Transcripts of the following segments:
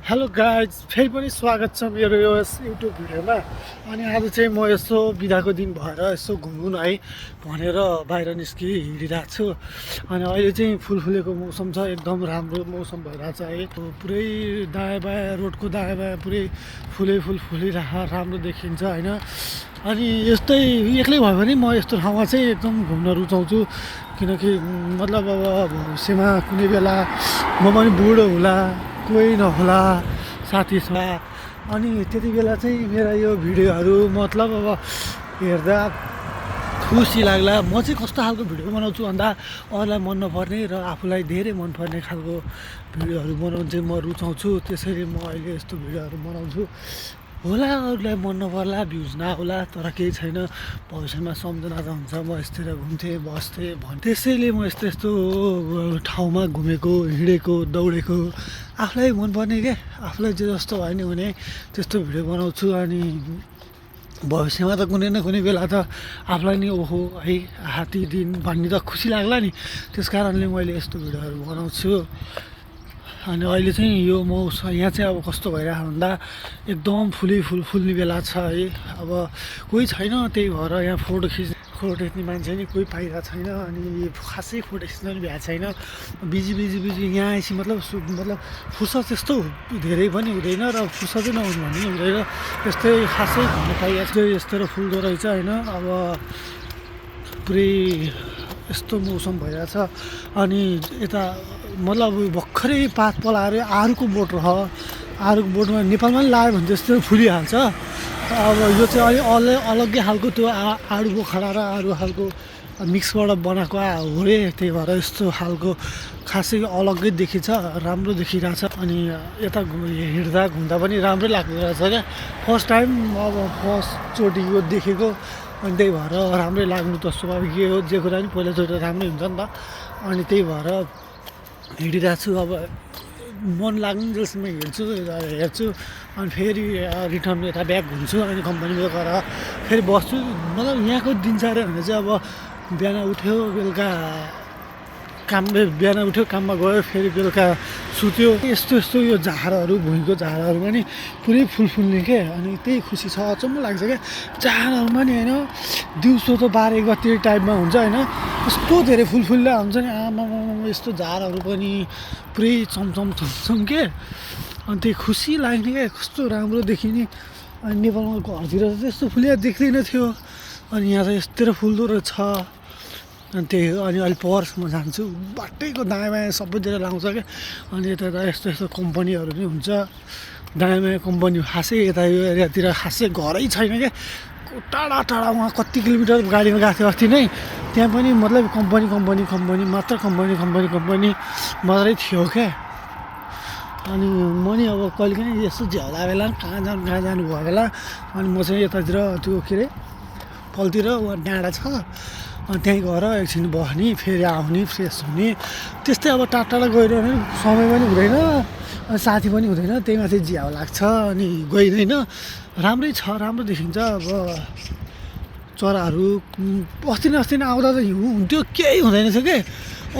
Hello guys, फेरि पनि स्वागत छ मेरो यो युट्युब भिडियोमा। अनि आज चाहिँ म यसो बिदाको दिन भएर यसो घुम्नु है भनेर बाहिर हिँडिरहेको छु। अनि अहिले चाहिँ फुल फुलेको मौसम छ, एकदम राम्रो मौसम भइरहेछ है। पुरै दायाँ बायाँ रोडको दायाँ बायाँ पुरै फुल फुलिरहेको राम्रो देखिन्छ होइन। अनि यस्तै एक्लै भयो भने म यस्तो ठाउँमा चाहिँ एकदम घुम्न रुचाउँछु, किनकि मतलब अब भविष्यमा कुनै बेला म पनि बुढो होला, कोही नहोला साथीसँग, अनि त्यति बेला चाहिँ मेरा यो भिडियोहरू मतलब अब हेर्दा खुसी लाग्ला। म चाहिँ कस्तो खालको भिडियो बनाउँछु भन्दा अरूलाई मन नपर्ने र आफूलाई धेरै मनपर्ने खालको भिडियोहरू बनाउनु चाहिँ म रुचाउँछु। त्यसैले म अहिले यस्तो भिडियोहरू बनाउँछु। होला अरूलाई मन नपर्ला, भ्युज नआउला, तर केही छैन, भविष्यमा सम्झना त हुन्छ म यस्तै घुम्थेँ बस्थेँ भने। त्यसैले म यस्तो यस्तो ठाउँमा घुमेको, हिँडेको, दौडेको आफूलाई मनपर्ने क्या, आफूलाई जे जस्तो भयो नि भने त्यस्तो भिडियो बनाउँछु। अनि भविष्यमा त कुनै न कुनै बेला त आफूलाई नि ओहो है हात्ती दिन भन्ने त खुसी लाग्ला नि, त्यस कारणले मैले यस्तो भिडियोहरू बनाउँछु। अनि अहिले चाहिँ यो मौसम यहाँ चाहिँ अब कस्तो भइरहेको भन्दा एकदम फुल्ने बेला छ है। अब कोही छैन, त्यही भएर यहाँ फोटो खिच्ने मान्छे नि कोही पाइरहेको छैन। अनि खासै फोटो खिच्न पनि भ्याएको छैन, बिजी यहाँ आएपछि मतलब फुर्सद त्यस्तो धेरै पनि हुँदैन र फुर्सदै नहुनु भन्ने हुँदैन, त्यस्तै खासै घुम्नु पाइएको छ। यस्तो फुल्दो रहेछ होइन। अब पुरै यस्तो मौसम भइरहेछ। अनि यता मतलब भर्खरै पात पलाएर आरुको बोट आरुको बोटमा नेपालमा पनि लायो भने त्यस्तो फुलिहाल्छ। अब यो चाहिँ अलग्गै खालको त्यो आडु बोखडा र अरू खालको मिक्सबाट बनाएको हो रे, त्यही भएर यस्तो खालको खासै अलग्गै देखिन्छ, राम्रो देखिरहेछ। अनि यता हिँड्दा घुम्दा पनि राम्रै लाग्दो रहेछ क्या, फर्स्ट टाइम अब फर्स्टचोटि यो देखेको। अनि त्यही भएर राम्रै लाग्नु त स्वाभाविक हो, जे कुरा पनि पहिलोचोटि राम्रै हुन्छ नि त। अनि त्यही भएर हिँडिरहेको छु। अब मन लाग्ने जसमा हेर्छु अनि फेरि रिटर्न यता ब्याक हुन्छु। अनि कम्पनीमा गएर फेरि बस्छु। मतलब यहाँको दिनचर्या भने चाहिँ अब बिहान उठ्यो, बेलुका बिहान उठ्यो, काममा गयो, फेरि बेलुका सुत्यो। यस्तो यो झारहरू, भुइँको झारहरूमा नि पुरै फुल्ने क्या। अनि त्यही खुसी छ, अचम्म लाग्छ क्या झारहरूमा नि होइन। दिउँसो त 12-1 बजे टाइममा हुन्छ होइन, यस्तो धेरै फुल्दा हुन्छ नि, आमा यस्तो झारहरू पनि पुरै चमचम के। अनि त्यही खुसी लाग्ने क्या, कस्तो राम्रो देखिने। अनि नेपालमा घरतिर त त्यस्तो फुलिया देख्दैन थियो, अनि यहाँ त यस्तै फुल्दो रहेछ। अनि त्यही हो। अनि अहिले पर्स म जान्छु, बाटैको दायाँ बायाँ सबैतिर लाउँछ क्या। अनि यता यस्तो कम्पनीहरू पनि हुन्छ, दायाँ बायाँ कम्पनी खासै यता यो एरियातिर खासै घरै छैन क्या। टाढा उहाँ कति किलोमिटर गाडीमा गएको थियो अस्ति नै, त्यहाँ पनि मतलब कम्पनी मात्र कम्पनी मात्रै थियो क्या। अनि म नि अब कहिलेकाहीँ यस्तो झ्याउला बेला कहाँ जानु भयो बेला, अनि म चाहिँ यतातिर त्यो के अरे पलतिर वहाँ डाँडा छ, अनि त्यहीँ गएर एकछिन बस्ने, फेरि आउने, फ्रेस हुने। त्यस्तै अब टाढा गइरहने समय पनि हुँदैन, अनि साथी पनि हुँदैन, त्यही माथि झ्याउ लाग्छ, अनि गइँदैन। राम्रै छ, राम्रो देखिन्छ। अब चराहरू अस्ति आउँदा त हिउँ हुन्थ्यो, केही हुँदैन थियो क्या,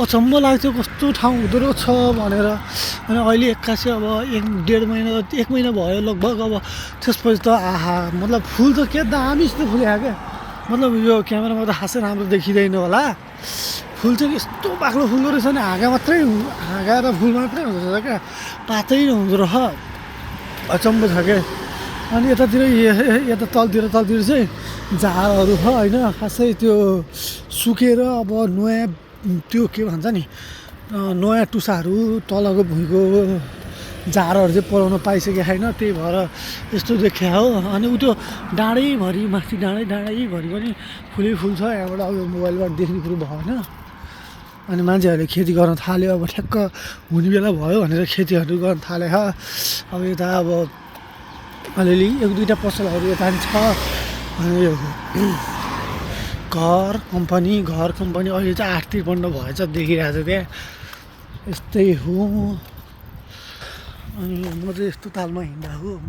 अचम्म लाग्थ्यो कस्तो ठाउँ हुँदो रहेछ भनेर। अनि अहिले एक्कासी अब 1-1.5 महिना भयो लगभग। अब त्यसपछि त आहा मतलब फुल त के दामीसित फुल्यो क्या। मतलब यो क्यामेरामा त खासै राम्रो देखिँदैन होला, फुल चाहिँ यस्तो बाक्लो फुल्दो रहेछ नि, हाँगा र फुल मात्रै हुँदो रहेछ क्या, पातै नहुँदो रहेछ, अचम्म छ क्या। अनि यता तलतिर चाहिँ झारहरू छ होइन, खासै त्यो सुकेर अब नयाँ त्यो के भन्छ नि, नयाँ टुसाहरू तलको भुइँको झारहरू चाहिँ पलाउन पाइसकेको छैन, त्यही भएर यस्तो देखिया हो। अनि उ त्यो डाँडैभरि माथि डाँडैभरि पनि फुल छ, यहाँबाट अब मोबाइलबाट देख्ने कुरो भएन। अनि मान्छेहरूले खेती गर्न थाल्यो, अब ठ्याक्क हुने बेला भयो भनेर खेतीहरू गर्न थाले। अब यता अब अलिअलि 1-2टा पसलहरू यता पनि छ। अनि घर कम्पनी अहिले चाहिँ 8-53 भएछ देखिरहेको छ त्यहाँ, यस्तै हो। अनि म चाहिँ यस्तो तालमा हिँड्दा हो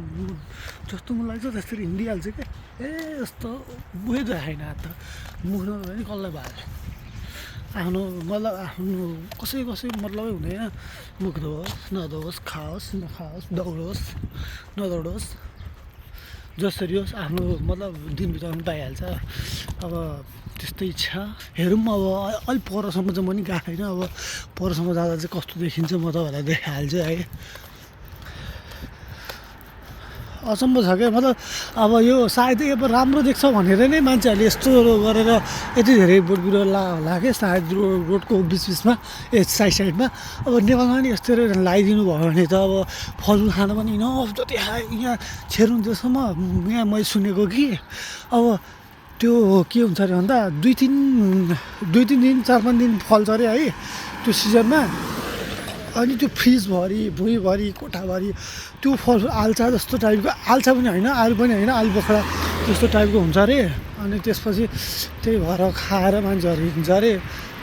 जस्तो मलाई लाग्छ त्यसरी हिँडिहाल्छ क्या। यस्तो मुखै देखाएन, त मुख नभए नि कसलाई भयो, आफ्नो मतलब आफ्नो कसै मतलबै हुँदैन मुख धोस् नधोस् खाओस् नखाओस् दौडोस् नदौडोस् जसरी होस् आफ्नो मतलब दिन बिताउनु पाइहाल्छ अब त्यस्तै छ हेरौँ अब अलिक परसम्म चाहिँ म नि गएको छैन अब परसम्म जाँदा चाहिँ कस्तो देखिन्छ म तपाईँहरूलाई देखाइहाल्छु है अचम्म छ क्या मतलब अब यो सायद अब राम्रो देख्छ भनेर नै मान्छेहरूले यस्तो गरेर यति धेरै बोट बिरुवा होला क्या सायद रोडको बिचमा साइडमा अब नेपालमा नि यस्तो लगाइदिनु भयो भने त अब फलफुल खान पनि इनफ जति यहाँ छेर्नुन्जेलसम्म यहाँ मैले सुनेको कि अब त्यो के हुन्छ अरे भन्दा दुई तिन दिन 4-5 दिन फल्छ अरे है त्यो सिजनमा अनि त्यो फ्रिजभरि भुइँभरि कोठाभरि त्यो फलफुल आल्चा जस्तो टाइपको आल्चा पनि होइन आलु पनि होइन आलु बोक्रा जस्तो टाइपको हुन्छ अरे अनि त्यसपछि त्यही भएर खाएर मान्छेहरू हिँड्छ अरे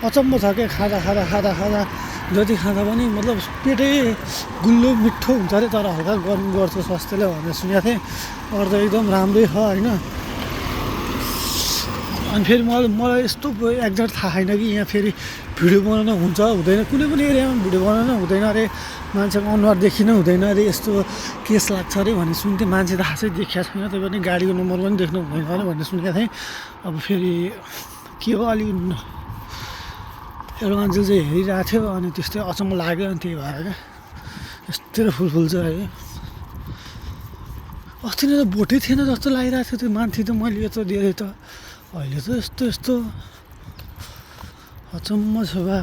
अचम्म छ क्या खाँदा जति खाँदा पनि मतलब पेटै गुल्लो मिठो हुन्छ अरे तर हल्का गर्मी गर्छ स्वास्थ्यले भनेर सुनेको थिएँ अरू त एकदम राम्रै छ होइन अनि फेरि मलाई यस्तो एक्ज्याक्ट थाहा छैन कि यहाँ फेरि भिडियो बनाउन हुन्छ हुँदैन कुनै पनि एरियामा भिडियो बनाउन हुँदैन अरे मान्छेको अनुहार देखिन हुँदैन अरे यस्तो केस लाग्छ अरे भन्ने सुन्थेँ मान्छे त खासै देखिएको छैन त्यही पनि गाडीको नम्बर पनि देख्नु हुँदैन अरे भन्ने सुनेको थिएँ अब फेरि के हो अलि एउटा मान्छे चाहिँ हेरिरहेको थियो अनि त्यस्तै अचम्म लाग्यो अनि त्यही भएर क्या यस्तै फुल छ है अस्ति नै त भोटै थिएन जस्तो लागिरहेको थियो त्यो मान्छे त मैले यत्रो दिएँ त अहिले त यस्तो अचम्म छ बा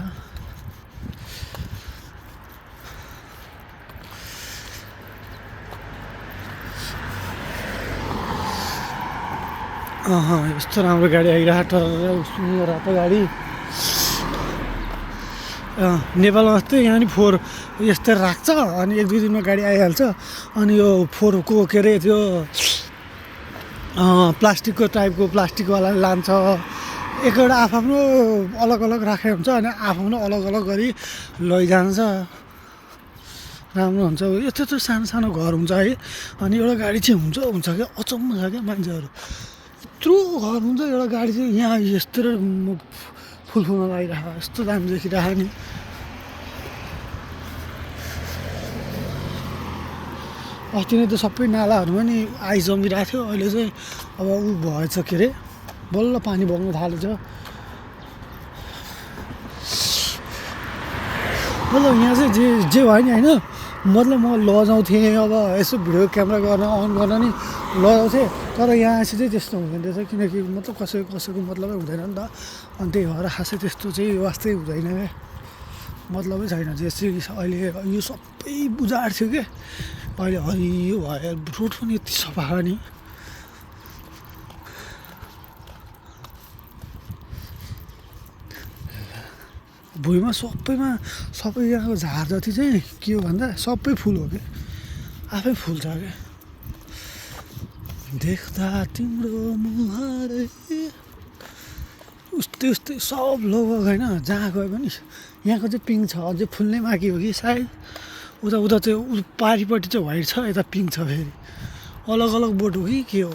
यस्तो राम्रो गाडी आइरहेको र रातो गाडी नेपालमा जस्तै यहाँ नि 4 यस्तै राख्छ अनि 1-2 दिनमा गाडी आइहाल्छ अनि यो 4को के अरे त्यो प्लास्टिकको टाइपको प्लास्टिकवाला लान्छ एकवटा आफ्नो अलग राखेको हुन्छ अनि आफ्नो अलग गरी लैजान्छ राम्रो हुन्छ यस्तो सानो घर हुन्छ है अनि एउटा गाडी चाहिँ हुन्छ क्या अचम्म छ क्या मान्छेहरू यत्रो घर हुन्छ एउटा गाडी चाहिँ यहाँ यस्तो फुलमा लगाइरहेको यस्तो दामी देखिरहेको नि अस्ति नै त सबै नालाहरूमा नि आइस जमिरहेको थियो अहिले चाहिँ अब ऊ भएछ के अरे बल्ल पानी बग्न थालेछ मतलब यहाँ चाहिँ जे भयो नि होइन मतलब म लजाउँथेँ अब यसो भिडियो क्यामेरा गर्न अन गर्न नि लजाउँथेँ तर यहाँ आएपछि चाहिँ त्यस्तो हुँदैन रहेछ किनकि मतलब कसैको मतलबै हुँदैन नि त अनि त्यही भएर खासै त्यस्तो चाहिँ वास्तै हुँदैन क्या मतलबै छैन जस्तै अहिले यो सबै बुझाएर थियो क्या अहिले हरियो भयो रोड पनि यति सफा छ नि भुइँमा सबै यहाँको झार जति चाहिँ के हो भन्दा सबै फुल हो क्या आफै फुल छ क्या देख्दा तिम्रो मुहार उस्तै सब लगभग होइन जहाँ गयो पनि यहाँको चाहिँ पिङ्क छ अझै फुल्नै बाँकी हो कि सायद उता चाहिँ पारिपट्टि चाहिँ व्हाइट छ यता पिङ्क छ फेरि अलग बोट हो कि के हो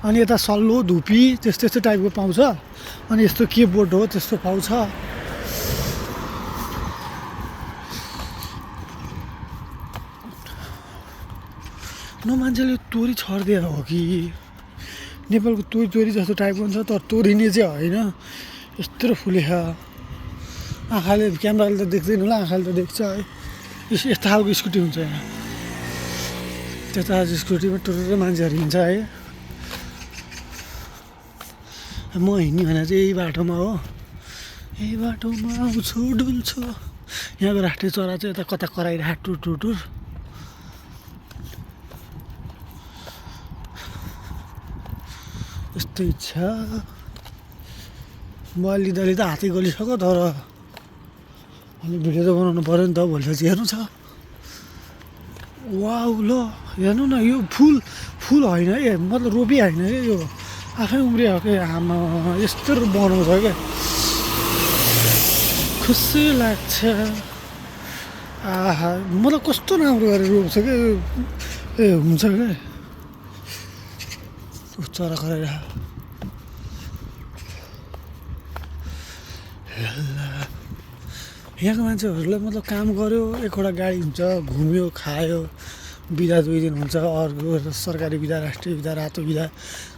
अनि यता सल्लो धुपी त्यस्तो टाइपको पाउँछ अनि यस्तो के बोट हो त्यस्तो पाउँछ न मान्छेले तोरी छरिदिएर हो कि नेपालको तोरी जस्तो टाइपको हुन्छ तर तोरिने चाहिँ होइन यस्तो फुलेछ आँखाले क्यामेराले त देख्दैन होला आँखाले त देख्छ है यस्तो खालको स्कुटी हुन्छ यहाँ त्यता स्कुटीमा टुरेर मान्छेहरू हिँड्छ है म हिँड्ने भने चाहिँ यही बाटोमा हो यही बाटोमा आउँछु डुल्छु यहाँको राष्ट्रिय चरा चाहिँ यता कता कराइरहेको टुर यस्तो इच्छा म अलिअलि त हातै गलिसक्यो तर अलिक भिडियो त बनाउनु पऱ्यो नि त भोलिपछि हेर्नु छ वाउ ल हेर्नु न यो फुल होइन है मतलब रोपी होइन क्या यो आफै उम्रियो क्या आमा यस्तो बनाउँछ क्या खुसी लाग्छ आहा मतलब कस्तो राम्रो गरेर रोप्छ क्या ए हुन्छ क्या चरा कराइरह यहाँको मान्छेहरूलाई मतलब काम गऱ्यो, एकवटा गाडी हुन्छ, घुम्यो खायो, बिदा 2 दिन हुन्छ, अर्को सरकारी बिदा, राष्ट्रिय बिदा, रातो बिदा,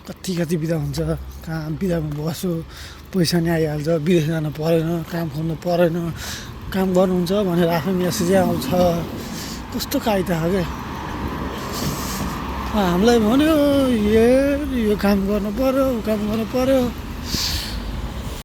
कति कति बिदा हुन्छ। काम बिदामा बस्यो, पैसा नि आइहाल्छ, विदेश जानु परेन, काम खोज्नु परेन, काम गर्नुहुन्छ भनेर आफ्नो मेसेजै आउँछ। कस्तो कायदा हो क्या। हामीलाई भन्यो यो काम गर्नु पऱ्यो, ऊ काम गर्नु पऱ्यो,